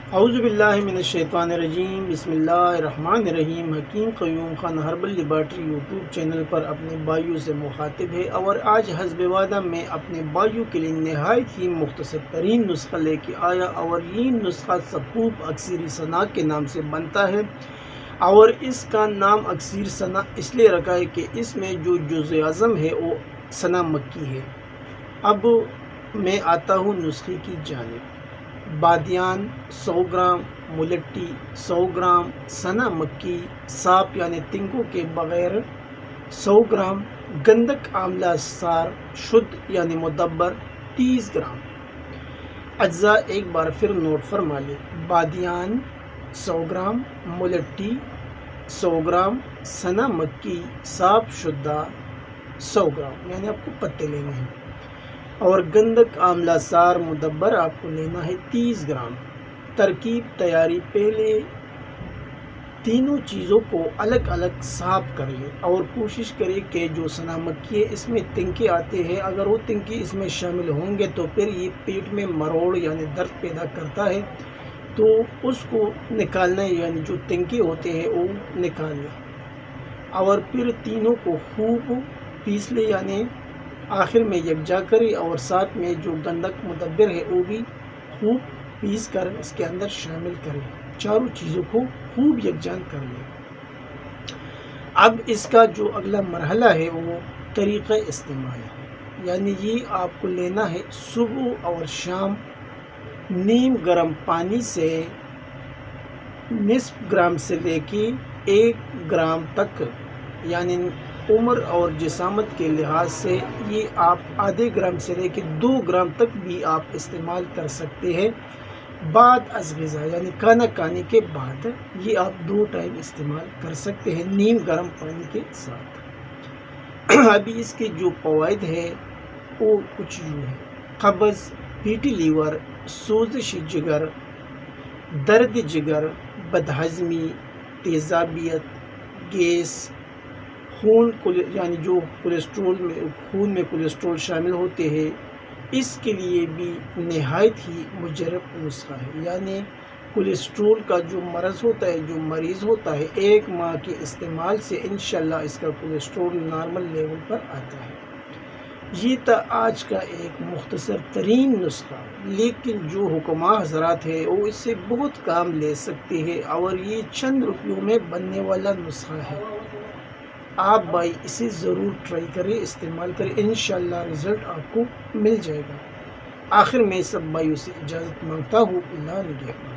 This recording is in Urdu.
اعوذ باللہ من الشیطان الرجیم، بسم اللہ الرحمن الرحیم۔ Hakeem Qayyum Khan herbal laboratory YouTube channel پر اپنے بھائیوں سے مخاطب ہے اور آج حسب وعدہ میں اپنے بھائیوں کے لیے نہایت ہی مختصر ترین نسخہ لے کے آیا اور یہ نسخہ سقوف اکثیر ثنا کے نام سے بنتا ہے اور اس کا نام اکثیر ثنا اس لیے رکھا ہے کہ اس میں جو جز اعظم ہے وہ ثنا مکی ہے۔ اب میں آتا ہوں نسخے کی جانب۔ بادیان 100 گرام، ملٹی 100 گرام، ثنا مکی صاف یعنی تنکوں کے بغیر 100 گرام، گندک آملہ سار شدھ یعنی مدبر 30 گرام۔ اجزاء ایک بار پھر نوٹ فرما لیں۔ بادیان 100 گرام، ملٹی 100 گرام، ثنا مکی صاف شدہ 100 گرام یعنی آپ کو پتے لینے ہیں، اور گندک آملہ سار مدبر آپ کو لینا ہے 30 گرام۔ ترکیب تیاری: پہلے تینوں چیزوں کو الگ الگ صاف کر لیں اور کوشش کریں کہ جو ثنا مکی ہے اس میں تنکے آتے ہیں، اگر وہ تنکے اس میں شامل ہوں گے تو پھر یہ پیٹ میں مروڑ یعنی درد پیدا کرتا ہے، تو اس کو نکالنا ہے، یعنی جو تنکے ہوتے ہیں وہ نکالنا، اور پھر تینوں کو خوب پیس لیں، یعنی آخر میں یکجا کریں، اور ساتھ میں جو گندک مدبر ہے وہ بھی خوب پیس کر اس کے اندر شامل کریں، چاروں چیزوں کو خوب یکجا کر لیں۔ اب اس کا جو اگلا مرحلہ ہے وہ طریقہ استعمال ہے، یعنی یہ آپ کو لینا ہے صبح اور شام نیم گرم پانی سے نصف گرام سے لے کے 1 گرام تک، یعنی عمر اور جسامت کے لحاظ سے یہ آپ آدھے گرام سے لے کے 2 گرام تک بھی آپ استعمال کر سکتے ہیں۔ بعد از غذا یعنی کھانا کھانے کے بعد یہ آپ 2 ٹائم استعمال کر سکتے ہیں نیم گرم پانی کے ساتھ۔ ابھی اس کے جو فوائد ہے وہ کچھ یوں ہے: قبض، فیٹی لیور، سوزش جگر، درد جگر، بدہضمی، تیزابیت، گیس، خون یعنی جو کولیسٹرول میں خون میں کولیسٹرول شامل ہوتے ہیں اس کے لیے بھی نہایت ہی مجرب نسخہ ہے، یعنی کولیسٹرول کا جو مرض ہوتا ہے، جو مریض ہوتا ہے، 1 ماہ کے استعمال سے انشاءاللہ اس کا کولیسٹرول نارمل لیول پر آتا ہے۔ یہ تھا آج کا ایک مختصر ترین نسخہ، لیکن جو حکماء حضرات ہیں وہ اس سے بہت کام لے سکتے ہیں اور یہ چند روپیوں میں بننے والا نسخہ ہے۔ آپ بھائی اسے ضرور ٹرائی کریں، استعمال کریں، انشاءاللہ رزلٹ آپ کو مل جائے گا۔ آخر میں سب بھائیوں سے اجازت مانگتا ہوں، اللہ نگہبان۔